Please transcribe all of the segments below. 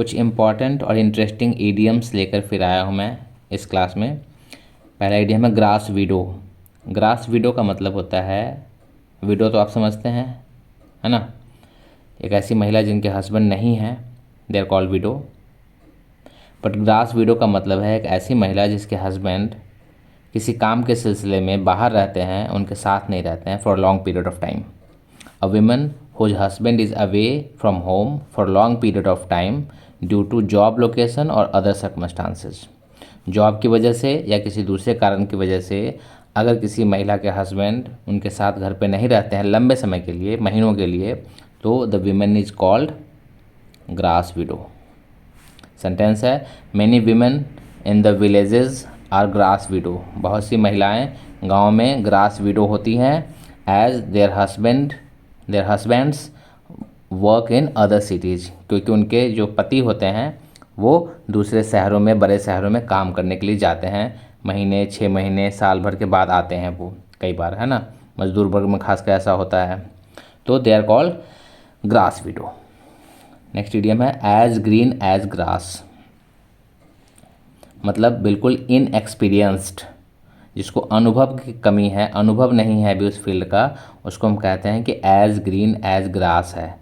कुछ इम्पॉर्टेंट और interesting idioms लेकर फिर आया हूँ मैं इस क्लास में। पहला ईडियम है ग्रास विडो। ग्रास विडो का मतलब होता है, विडो तो आप समझते हैं, है ना, एक ऐसी महिला जिनके हस्बैंड नहीं है, they are called widow. But grass widow का मतलब है एक ऐसी महिला जिसके हस्बैंड किसी काम के सिलसिले में बाहर रहते हैं, उनके साथ नहीं रहते हैं for long period of time. A woman whose husband is away from home for long period of time due to job location or other circumstances। Job की वजह से या किसी दूसरे कारण की वजह से अगर किसी महिला के हस्बैंड उनके साथ घर पे नहीं रहते हैं लंबे समय के लिए, महीनों के लिए, तो the women is called grass widow. Sentence है, many women in the villages are grass widow. बहुत सी महिलाएं गांव में ग्रास विडो होती हैं as their husbands work in other cities, क्योंकि उनके जो पति होते हैं वो दूसरे शहरों में, बड़े शहरों में काम करने के लिए जाते हैं। महीने, 6 महीने, साल भर के बाद आते हैं वो कई बार, है ना, मजदूर वर्ग में खासकर ऐसा होता है। तो they are called grass widow. Next idiom है एज ग्रीन एज ग्रास। मतलब बिल्कुल इनएक्सपीरियंस्ड, जिसको अनुभव की कमी है, अनुभव नहीं है अभी उस फील्ड का, उसको हम कहते हैं कि एज ग्रीन एज ग्रास है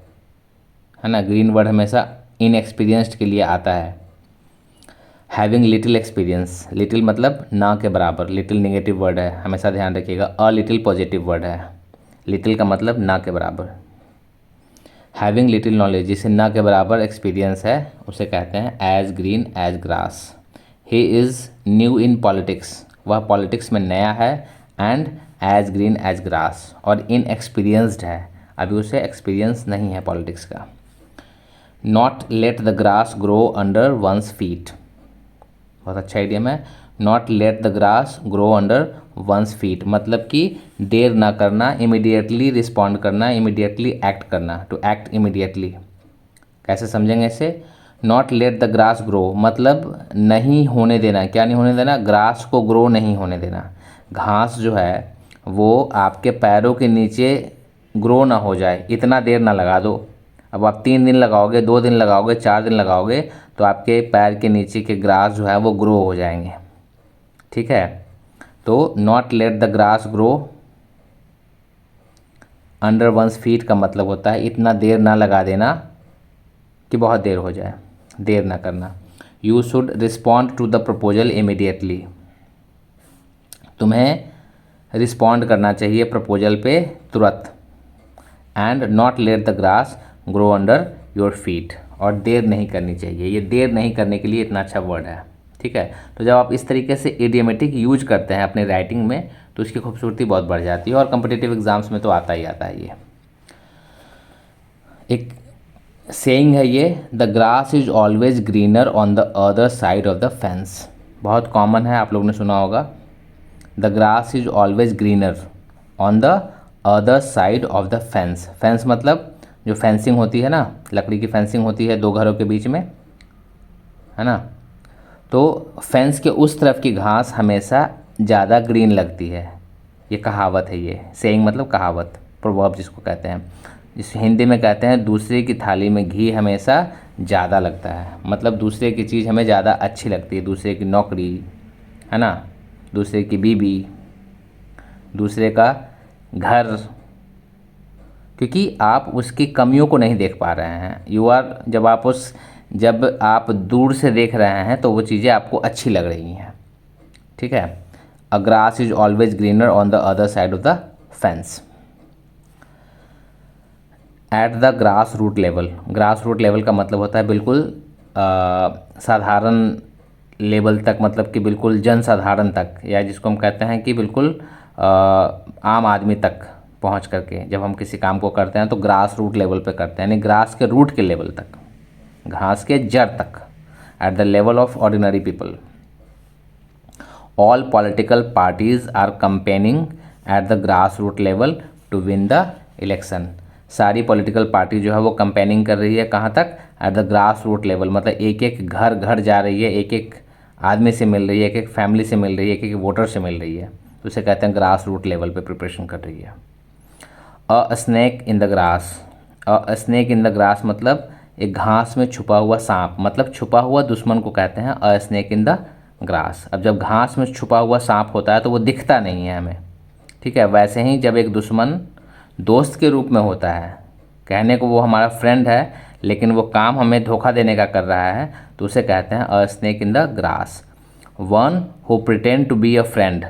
ना। ग्रीन वर्ड हमेशा इनएक्सपीरियंस्ड के लिए आता है। हैविंग लिटिल एक्सपीरियंस, लिटिल मतलब ना के बराबर, लिटिल नेगेटिव वर्ड है, हमेशा ध्यान रखिएगा। अ लिटिल पॉजिटिव वर्ड है, लिटिल का मतलब ना के बराबर। हैविंग लिटिल नॉलेज, जिसे ना के बराबर एक्सपीरियंस है, उसे कहते हैं as green as grass. He is new in politics, वह पॉलिटिक्स में नया है। And as green as grass, और इनएक्सपीरियंस्ड है, अभी उसे एक्सपीरियंस नहीं है पॉलिटिक्स का। Not let the grass grow under one's feet, बहुत अच्छा आइडियम है। Not let the grass grow under one's feet मतलब कि देर ना करना, इमीडिएटली रिस्पॉन्ड करना, इमीडिएटली एक्ट करना, टू एक्ट इमीडिएटली। कैसे समझेंगे इसे? Not let the grass grow मतलब नहीं होने देना। क्या नहीं होने देना? ग्रास को ग्रो नहीं होने देना। घास जो है वो आपके पैरों के नीचे ग्रो ना हो जाए, इतना देर ना लगा दो। अब आप 3 दिन लगाओगे, 2 दिन लगाओगे, 4 दिन लगाओगे, तो आपके पैर के नीचे के ग्रास जो है वो ग्रो हो जाएंगे, ठीक है। तो not let the grass grow under one's feet का मतलब होता है इतना देर ना लगा देना कि बहुत देर हो जाए, देर ना करना। You should respond to the proposal immediately, तुम्हें रिस्पॉन्ड करना चाहिए प्रपोजल पे तुरंत। And not let the grass grow under your feet, और देर नहीं करनी चाहिए। ये देर नहीं करने के लिए इतना अच्छा वर्ड है, ठीक है। तो जब आप इस तरीके से इडियोमेटिक यूज करते हैं अपने राइटिंग में तो इसकी खूबसूरती बहुत बढ़ जाती है, और कॉम्पिटिटिव एग्जाम्स में तो आता ही आता है। ये एक सेइंग है ये, the grass is always greener on the other side of the fence. बहुत कॉमन है, आप लोगों ने सुना होगा। The grass is always greener on the other side of the fence. Fence मतलब जो फेंसिंग होती है ना, लकड़ी की फेंसिंग होती है 2 घरों के बीच में, है ना, तो फेंस के उस तरफ की घास हमेशा ज़्यादा ग्रीन लगती है। ये कहावत है, ये सेइंग मतलब कहावत, प्रोवर्ब जिसको कहते हैं। इस हिंदी में कहते हैं दूसरे की थाली में घी हमेशा ज़्यादा लगता है, मतलब दूसरे की चीज़ हमें ज़्यादा अच्छी लगती है। दूसरे की नौकरी, है ना, दूसरे की बीवी, दूसरे का घर, क्योंकि आप उसकी कमियों को नहीं देख पा रहे हैं। जब आप दूर से देख रहे हैं तो वो चीज़ें आपको अच्छी लग रही हैं, ठीक है। A grass is always greener on the other side of the fence. At the grass root level, grass root level का मतलब होता है बिल्कुल साधारण लेवल तक, मतलब कि बिल्कुल जनसाधारण तक, या जिसको हम कहते हैं कि बिल्कुल आम आदमी तक पहुंच करके जब हम किसी काम को करते हैं तो ग्रास रूट लेवल पे करते हैं, यानी ग्रास के रूट के लेवल तक, घास के जड़ तक। At the level of ordinary people, all political parties are campaigning at the grass root level to win the election. सारी पॉलिटिकल पार्टी जो है वो कंपेनिंग कर रही है कहाँ तक? At the grass root level, मतलब एक एक घर घर जा रही है, एक एक आदमी से मिल रही है, एक एक फैमिली से मिल रही है, एक एक वोटर से मिल रही है, तो उसे कहते हैं ग्रास रूट लेवल पे प्रिपरेशन कर रही है। A snake in the grass, a snake in the grass मतलब एक घास में छुपा हुआ सांप, मतलब छुपा हुआ दुश्मन को कहते हैं a snake in the grass. अब जब घास में छुपा हुआ सांप होता है तो वो दिखता नहीं है हमें, ठीक है। वैसे ही जब एक दुश्मन दोस्त के रूप में होता है, कहने को वो हमारा फ्रेंड है लेकिन वो काम हमें धोखा देने का कर रहा है, तो उसे कहते हैं a snake in the grass. One who pretend to be a friend,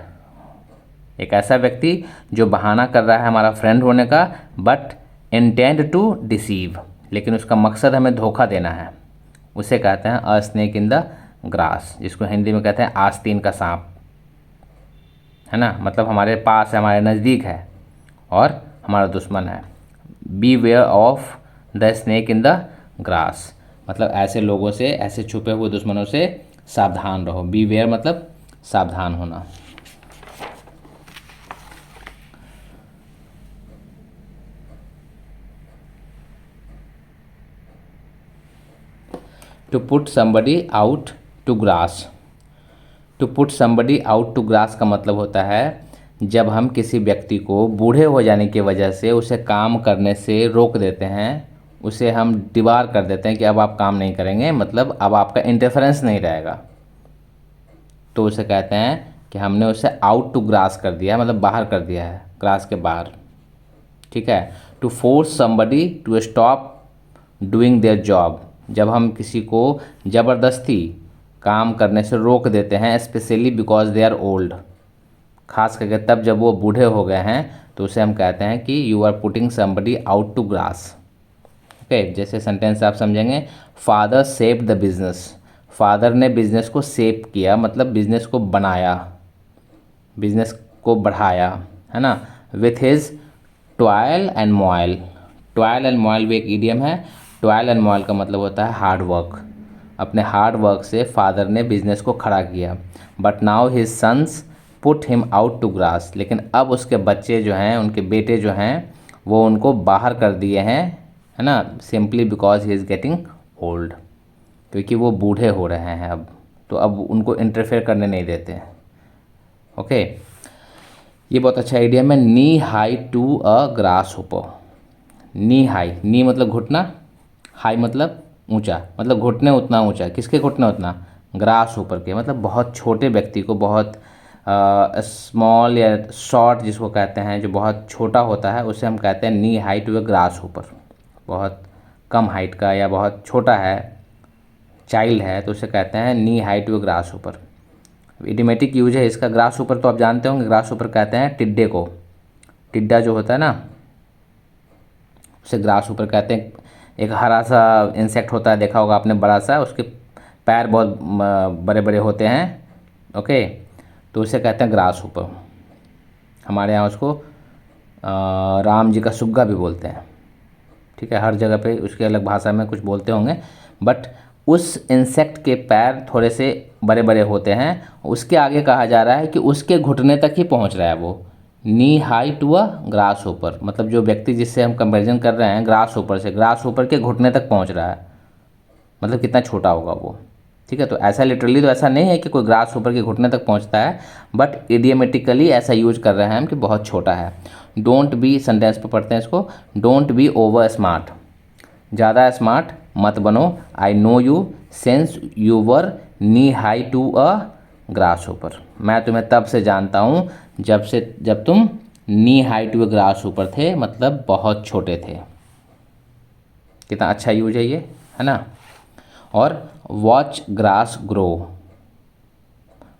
एक ऐसा व्यक्ति जो बहाना कर रहा है हमारा फ्रेंड होने का, बट इंटेंड टू डिसीव, लेकिन उसका मकसद हमें धोखा देना है, उसे कहते हैं a snake in the grass, जिसको हिंदी में कहते हैं आस्तीन का सांप, है ना। मतलब हमारे पास है, हमारे नज़दीक है और हमारा दुश्मन है। Beware of the snake in the grass, मतलब ऐसे लोगों से, ऐसे छुपे हुए दुश्मनों से सावधान रहो। बी वेयर मतलब सावधान होना। To put somebody out to grass, to put somebody out to grass का मतलब होता है जब हम किसी व्यक्ति को बूढ़े हो जाने की वजह से उसे काम करने से रोक देते हैं, उसे हम डिबार कर देते हैं कि अब आप काम नहीं करेंगे, मतलब अब आपका इंटरफेरेंस नहीं रहेगा, तो उसे कहते हैं कि हमने उसे आउट टू ग्रास कर दिया है, मतलब बाहर कर दिया है, ग्रास के बाहर, ठीक है। To force somebody to stop doing their job, जब हम किसी को ज़बरदस्ती काम करने से रोक देते हैं, specially because they are old, खास करके तब जब वो बूढ़े हो गए हैं, तो उसे हम कहते हैं कि you are putting somebody out to grass. Okay, जैसे सेंटेंस आप समझेंगे, father saved the business, father ने बिजनेस को सेव किया, मतलब बिजनेस को बनाया, बिजनेस को बढ़ाया, है ना। With his toil and MOIL, toil and MOIL भी एक इडियम है। टॉयल एंड मॉयल का मतलब होता है हार्ड वर्क, अपने हार्ड वर्क से फादर ने बिजनेस को खड़ा किया। But now his sons put him out to grass, लेकिन अब उसके बच्चे जो हैं, उनके बेटे जो हैं, वो उनको बाहर कर दिए हैं, है ना, simply because he is getting old, क्योंकि वो बूढ़े हो रहे हैं अब, तो अब उनको इंटरफेयर करने नहीं देते हैं। ओके, ये बहुत अच्छा आइडिया है। Knee high to a grasshopper, knee high, knee मतलब घुटना, हाई मतलब ऊंचा, मतलब घुटने उतना ऊंचा, किसके घुटने उतना, ग्रास ऊपर के, मतलब बहुत छोटे व्यक्ति को, बहुत स्मॉल या शॉर्ट जिसको कहते हैं, जो बहुत छोटा होता है, उसे हम कहते हैं नी हाइट टू अ ग्रास ऊपर, बहुत कम हाइट का या बहुत छोटा है, चाइल्ड है, तो उसे कहते हैं नी हाइट टू अ ग्रास ऊपर। इडियोमेटिक यूज है इसका। ग्रास ऊपर तो आप जानते होंगे, ग्रास ऊपर कहते हैं टिड्डे को, टिड्डा जो होता है ना, उसे ग्रास ऊपर कहते हैं। एक हरा सा इंसेक्ट होता है, देखा होगा आपने, बड़ा सा, उसके पैर बहुत बड़े बड़े होते हैं, ओके, तो उसे कहते हैं ग्रास ऊपर। हमारे यहाँ उसको राम जी का सुग्गा भी बोलते हैं, ठीक है। हर जगह पे उसके अलग भाषा में कुछ बोलते होंगे, बट उस इंसेक्ट के पैर थोड़े से बड़े बड़े होते हैं, उसके आगे कहा जा रहा है कि उसके घुटने तक ही पहुंच रहा है वो, नी हाई टू अ ग्रास ऊपर, मतलब जो व्यक्ति जिससे हम कंपैरिजन कर रहे हैं ग्रास ऊपर से, ग्रास ऊपर के घुटने तक पहुंच रहा है, मतलब कितना छोटा होगा वो, ठीक है। तो ऐसा लिटरली तो ऐसा नहीं है कि कोई ग्रास ऊपर के घुटने तक पहुंचता है, बट इडियोमेटिकली ऐसा यूज कर रहे हैं हम कि बहुत छोटा है। डोंट बी, सेंटेंस पे पढ़ते हैं इसको, डोंट बी ओवर स्मार्ट, ज़्यादा स्मार्ट मत बनो। I know you since you were knee high to a grass ऊपर, मैं तुम्हें तब से जानता हूँ जब तुम knee high to a grass ऊपर थे, मतलब बहुत छोटे थे। कितना अच्छा यूज है ये, है ना। और वॉच ग्रास ग्रो,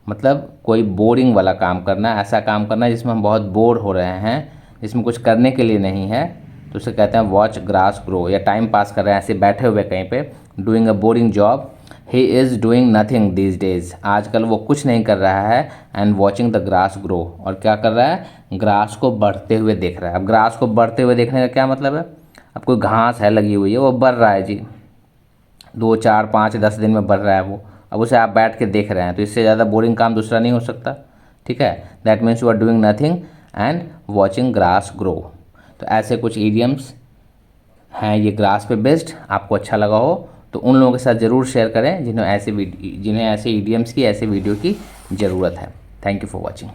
मतलब कोई बोरिंग वाला काम करना, ऐसा काम करना जिसमें हम बहुत बोर हो रहे हैं, जिसमें कुछ करने के लिए नहीं है, तो उसे कहते हैं वॉच ग्रास ग्रो, या टाइम पास कर रहे हैं ऐसे बैठे हुए कहीं पे, doing a boring job. He is doing nothing these days, आजकल वो कुछ नहीं कर रहा है, and watching the grass grow, और क्या कर रहा है, ग्रास को बढ़ते हुए देख रहा है। अब ग्रास को बढ़ते हुए देखने का क्या मतलब है, अब कोई घास है लगी हुई है, वो बढ़ रहा है जी, 2 4 5 10 दिन में बढ़ रहा है वो, अब उसे आप बैठ के देख रहे हैं, तो इससे ज़्यादा बोरिंग काम दूसरा नहीं हो सकता, ठीक है। That means you are doing nothing and watching grass grow. तो ऐसे कुछ ईडियम्स हैं ये ग्रास पे बेस्ड, आपको अच्छा लगा हो तो उन लोगों के साथ ज़रूर शेयर करें जिन्हें ऐसे ईडियम्स की, ऐसे वीडियो की ज़रूरत है। Thank you for watching.